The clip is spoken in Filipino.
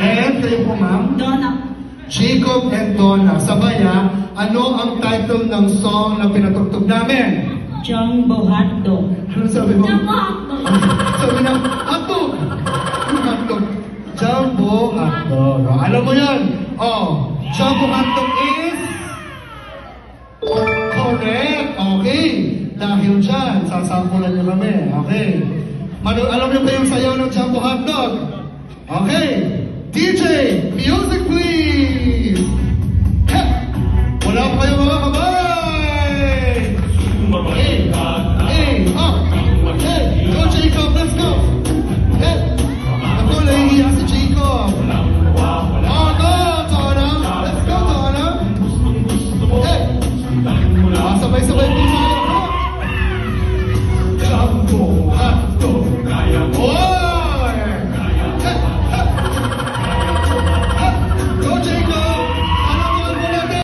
And kayo po, ma'am? Donna. Jacob and Donna. Sabay ha, ano ang title ng song na pinatugtog namin? Jumbo hotdog. Ano sabi mo? Jumbo hotdog. Sabi na, hotdog! Hotdog. Jumbo hotdog. Alam mo yan? Oh, jumbo hotdog is? Correct. Okay. Dahil dyan, sasampulan nyo kami. Okay. Alam nyo ba yung sayaw ng jumbo hotdog? Okay.